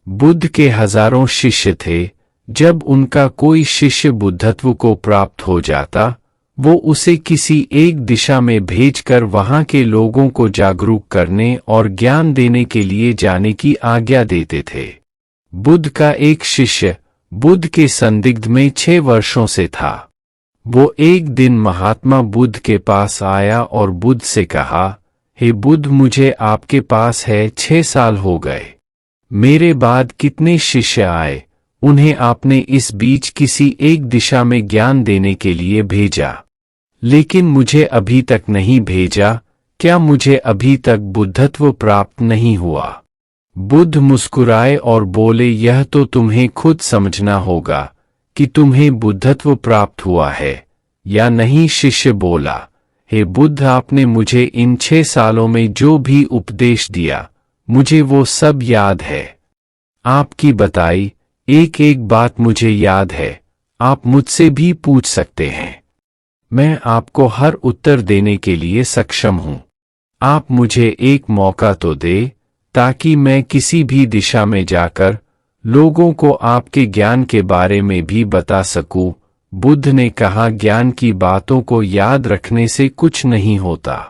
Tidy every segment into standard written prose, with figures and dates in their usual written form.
बुद्ध के हजारों शिष्य थे। जब उनका कोई शिष्य बुद्धत्व को प्राप्त हो जाता, वो उसे किसी एक दिशा में भेजकर वहां के लोगों को जागरूक करने और ज्ञान देने के लिए जाने की आज्ञा देते थे। बुद्ध का एक शिष्य बुद्ध के संदिग्ध में 6 वर्षों से था। वो एक दिन महात्मा बुद्ध के पास आया और बुद्ध से कहा, हे बुद्ध, मुझे आपके पास है 6 साल हो गए। मेरे बाद कितने शिष्य आए, उन्हें आपने इस बीच किसी एक दिशा में ज्ञान देने के लिए भेजा, लेकिन मुझे अभी तक नहीं भेजा। क्या मुझे अभी तक बुद्धत्व प्राप्त नहीं हुआ? बुद्ध मुस्कुराए और बोले, यह तो तुम्हें खुद समझना होगा कि तुम्हें बुद्धत्व प्राप्त हुआ है या नहीं। शिष्य बोला, हे बुद्ध, आपने मुझे इन 6 सालों में जो भी उपदेश दिया, मुझे वो सब याद है। आपकी बताई एक एक बात मुझे याद है। आप मुझसे भी पूछ सकते हैं, मैं आपको हर उत्तर देने के लिए सक्षम हूं। आप मुझे एक मौका तो दे, ताकि मैं किसी भी दिशा में जाकर लोगों को आपके ज्ञान के बारे में भी बता सकूं। बुद्ध ने कहा, ज्ञान की बातों को याद रखने से कुछ नहीं होता।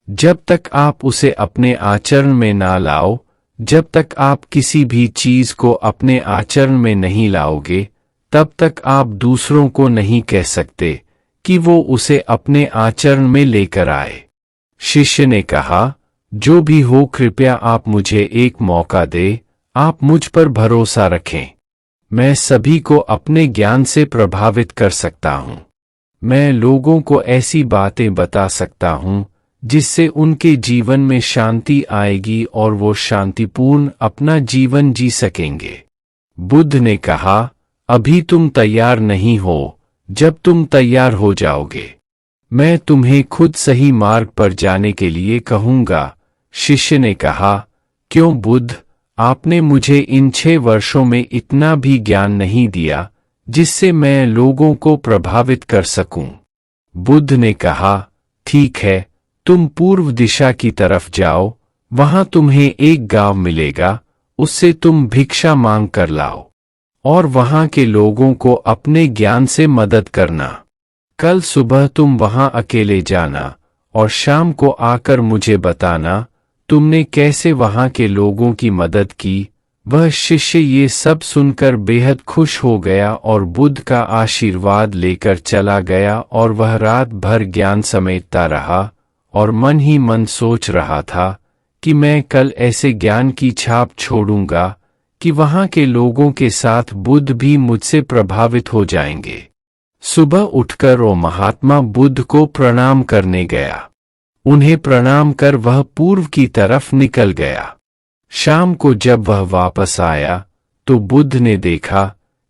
जब तक आप उसे अपने आचरण में ना लाओ, जब तक आप किसी भी चीज को अपने आचरण में नहीं लाओगे, तब तक आप दूसरों को नहीं कह सकते कि वो उसे अपने आचरण में लेकर आए। शिष्य ने कहा, जो भी हो, कृपया आप मुझे एक मौका दे। आप मुझ पर भरोसा रखें। मैं सभी को अपने ज्ञान से प्रभावित कर सकता हूं। मैं लोगों को ऐसी बातें बता सकता हूं जिससे उनके जीवन में शांति आएगी और वो शांतिपूर्ण अपना जीवन जी सकेंगे। बुद्ध ने कहा, अभी तुम तैयार नहीं हो। जब तुम तैयार हो जाओगे, मैं तुम्हें खुद सही मार्ग पर जाने के लिए कहूंगा। शिष्य ने कहा, क्यों बुद्ध, आपने मुझे इन 6 वर्षों में इतना भी ज्ञान नहीं दिया जिससे मैं लोगों को प्रभावित कर सकूं। बुद्ध ने कहा, ठीक है, तुम पूर्व दिशा की तरफ जाओ। वहां तुम्हें एक गांव मिलेगा, उससे तुम भिक्षा मांग कर लाओ और वहां के लोगों को अपने ज्ञान से मदद करना। कल सुबह तुम वहां अकेले जाना और शाम को आकर मुझे बताना तुमने कैसे वहां के लोगों की मदद की। वह शिष्य ये सब सुनकर बेहद खुश हो गया और बुद्ध का आशीर्वाद लेकर चला गया और वह रात भर ज्ञान समेटता रहा और मन ही मन सोच रहा था कि मैं कल ऐसे ज्ञान की छाप छोड़ूंगा कि वहां के लोगों के साथ बुद्ध भी मुझसे प्रभावित हो जाएंगे। सुबह उठकर वो महात्मा बुद्ध को प्रणाम करने गया। उन्हें प्रणाम कर वह पूर्व की तरफ निकल गया। शाम को जब वह वापस आया तो बुद्ध ने देखा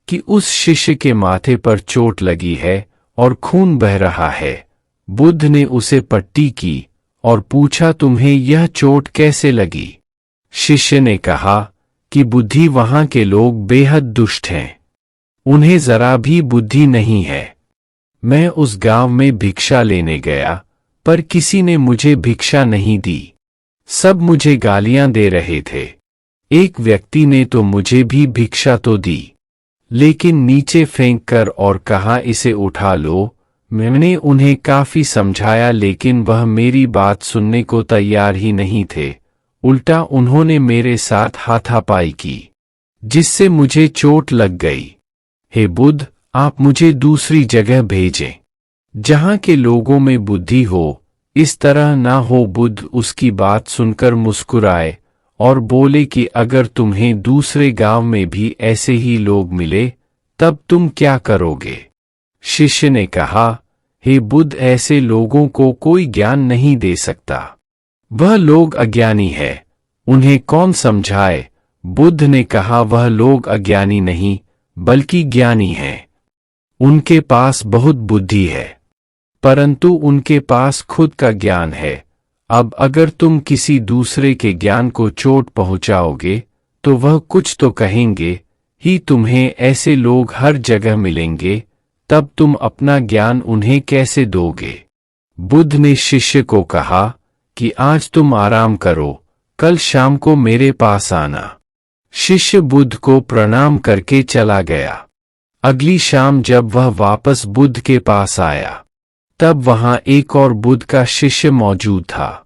कि उस शिष्य के माथे पर चोट लगी है और खून बह रहा है। बुद्ध ने उसे पट्टी की और पूछा, तुम्हें यह चोट कैसे लगी? शिष्य ने कहा कि बुद्धि, वहां के लोग बेहद दुष्ट हैं। उन्हें जरा भी बुद्धि नहीं है। मैं उस गांव में भिक्षा लेने गया, पर किसी ने मुझे भिक्षा नहीं दी। सब मुझे गालियां दे रहे थे। एक व्यक्ति ने तो मुझे भी भिक्षा तो दी, लेकिन नीचे फेंक कर और कहा, इसे उठा लो। मैंने उन्हें काफी समझाया, लेकिन वह मेरी बात सुनने को तैयार ही नहीं थे। उल्टा उन्होंने मेरे साथ हाथापाई की, जिससे मुझे चोट लग गई। हे बुद्ध, आप मुझे दूसरी जगह भेजें, जहां के लोगों में बुद्धि हो। इस तरह ना हो। बुद्ध उसकी बात सुनकर मुस्कुराए और बोले कि अगर तुम्हें दूसरे गांव में भी ऐसे ही लोग मिले, तब तुम क्या करोगे? शिष्य ने कहा, हे बुद्ध, ऐसे लोगों को कोई ज्ञान नहीं दे सकता। वह लोग अज्ञानी है, उन्हें कौन समझाए? बुद्ध ने कहा, वह लोग अज्ञानी नहीं बल्कि ज्ञानी हैं। उनके पास बहुत बुद्धि है, परंतु उनके पास खुद का ज्ञान है। अब अगर तुम किसी दूसरे के ज्ञान को चोट पहुंचाओगे तो वह कुछ तो कहेंगे ही। तुम्हें ऐसे लोग हर जगह मिलेंगे, तब तुम अपना ज्ञान उन्हें कैसे दोगे? बुद्ध ने शिष्य को कहा कि आज तुम आराम करो, कल शाम को मेरे पास आना। शिष्य बुद्ध को प्रणाम करके चला गया। अगली शाम जब वह वापस बुद्ध के पास आया, तब वहां एक और बुद्ध का शिष्य मौजूद था।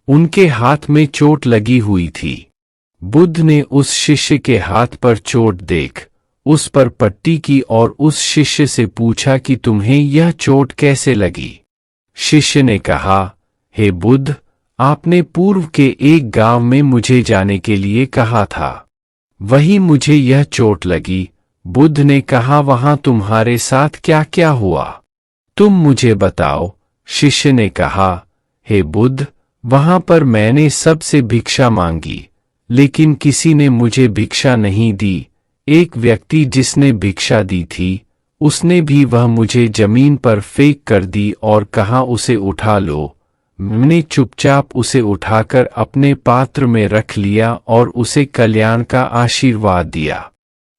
उनके हाथ में चोट लगी हुई थी। बुद्ध ने उस शिष्य के हाथ पर चोट देख उस पर पट्टी की और उस शिष्य से पूछा कि तुम्हें यह चोट कैसे लगी। शिष्य ने कहा, हे बुद्ध, आपने पूर्व के एक गांव में मुझे जाने के लिए कहा था, वही मुझे यह चोट लगी। बुद्ध ने कहा, वहां तुम्हारे साथ क्या क्या हुआ, तुम मुझे बताओ। शिष्य ने कहा, हे बुद्ध, वहां पर मैंने सबसे भिक्षा मांगी, लेकिन किसी ने मुझे भिक्षा नहीं दी। एक व्यक्ति जिसने भिक्षा दी थी, उसने भी वह मुझे जमीन पर फेंक कर दी और कहा, उसे उठा लो। मैंने चुपचाप उसे उठाकर अपने पात्र में रख लिया और उसे कल्याण का आशीर्वाद दिया।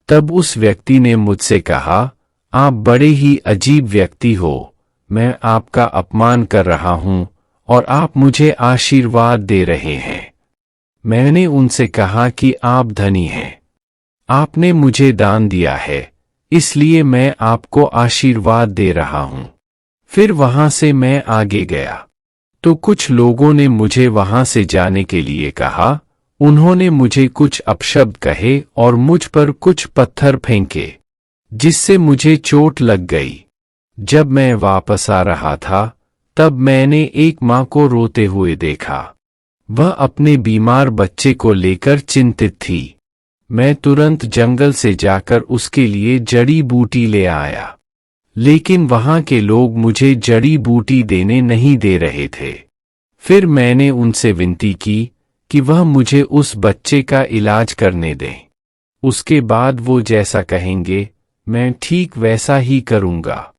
तब उस व्यक्ति ने मुझसे कहा, आप बड़े ही अजीब व्यक्ति हो, मैं आपका अपमान कर रहा हूं और आप मुझे आशीर्वाद दे रहे हैं। मैंने उनसे कहा कि आप धनी हैं, आपने मुझे दान दिया है, इसलिए मैं आपको आशीर्वाद दे रहा हूं। फिर वहां से मैं आगे गया तो कुछ लोगों ने मुझे वहां से जाने के लिए कहा। उन्होंने मुझे कुछ अपशब्द कहे और मुझ पर कुछ पत्थर फेंके, जिससे मुझे चोट लग गई। जब मैं वापस आ रहा था, तब मैंने एक मां को रोते हुए देखा। वह अपने बीमार बच्चे को लेकर चिंतित थी। मैं तुरंत जंगल से जाकर उसके लिए जड़ी बूटी ले आया, लेकिन वहां के लोग मुझे जड़ी बूटी देने नहीं दे रहे थे। फिर मैंने उनसे विनती की कि वह मुझे उस बच्चे का इलाज करने दें। उसके बाद वो जैसा कहेंगे मैं ठीक वैसा ही करूंगा।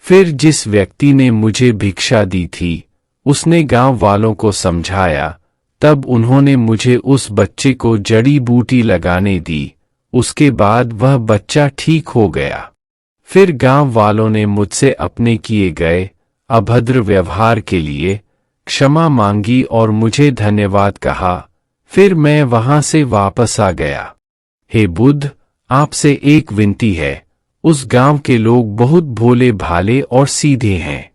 फिर जिस व्यक्ति ने मुझे भिक्षा दी थी, उसने गांव वालों को समझाया। तब उन्होंने मुझे उस बच्चे को जड़ी बूटी लगाने दी। उसके बाद वह बच्चा ठीक हो गया। फिर गांव वालों ने मुझसे अपने किए गए अभद्र व्यवहार के लिए क्षमा मांगी और मुझे धन्यवाद कहा। फिर मैं वहां से वापस आ गया। हे बुद्ध, आपसे एक विनती है। उस गांव के लोग बहुत भोले भाले और सीधे हैं।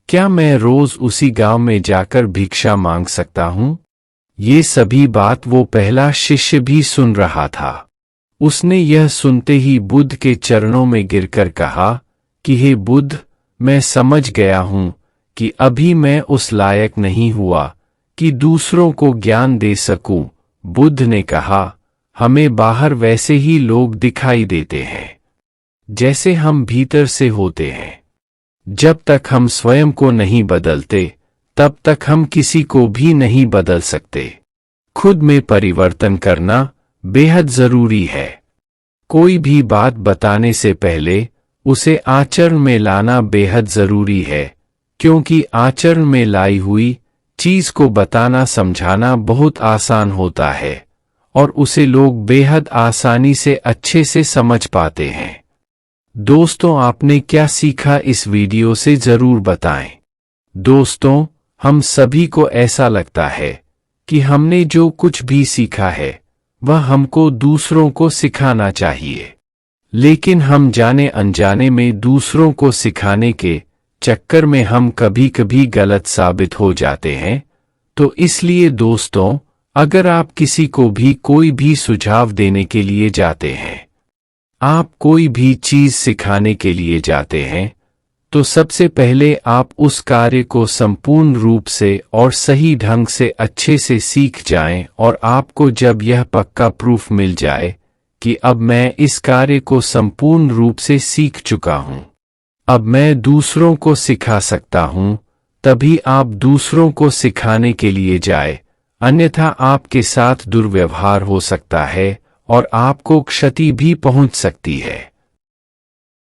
क्या मैं रोज उसी गांव में जाकर भिक्षा मांग सकता हूं? ये सभी बात वो पहला शिष्य भी सुन रहा था। उसने यह सुनते ही बुद्ध के चरणों में गिरकर कहा कि हे बुद्ध, मैं समझ गया हूं कि अभी मैं उस लायक नहीं हुआ कि दूसरों को ज्ञान दे सकूं। बुद्ध ने कहा, हमें बाहर वैसे ही लोग दिखाई देते हैं जैसे हम भीतर से होते हैं। जब तक हम स्वयं को नहीं बदलते, तब तक हम किसी को भी नहीं बदल सकते। खुद में परिवर्तन करना बेहद जरूरी है। कोई भी बात बताने से पहले उसे आचरण में लाना बेहद जरूरी है, क्योंकि आचरण में लाई हुई चीज को बताना समझाना बहुत आसान होता है और उसे लोग बेहद आसानी से अच्छे से समझ पाते हैं। दोस्तों, आपने क्या सीखा इस वीडियो से जरूर बताएं। दोस्तों, हम सभी को ऐसा लगता है कि हमने जो कुछ भी सीखा है वह हमको दूसरों को सिखाना चाहिए, लेकिन हम जाने अनजाने में दूसरों को सिखाने के चक्कर में हम कभी कभी गलत साबित हो जाते हैं। तो इसलिए दोस्तों, अगर आप किसी को भी कोई भी सुझाव देने के लिए जाते हैं, आप कोई भी चीज सिखाने के लिए जाते हैं, तो सबसे पहले आप उस कार्य को संपूर्ण रूप से और सही ढंग से अच्छे से सीख जाएं और आपको जब यह पक्का प्रूफ मिल जाए कि अब मैं इस कार्य को संपूर्ण रूप से सीख चुका हूं, अब मैं दूसरों को सिखा सकता हूं, तभी आप दूसरों को सिखाने के लिए जाए। अन्यथा आपके साथ दुर्व्यवहार हो सकता है और आपको क्षति भी पहुंच सकती है।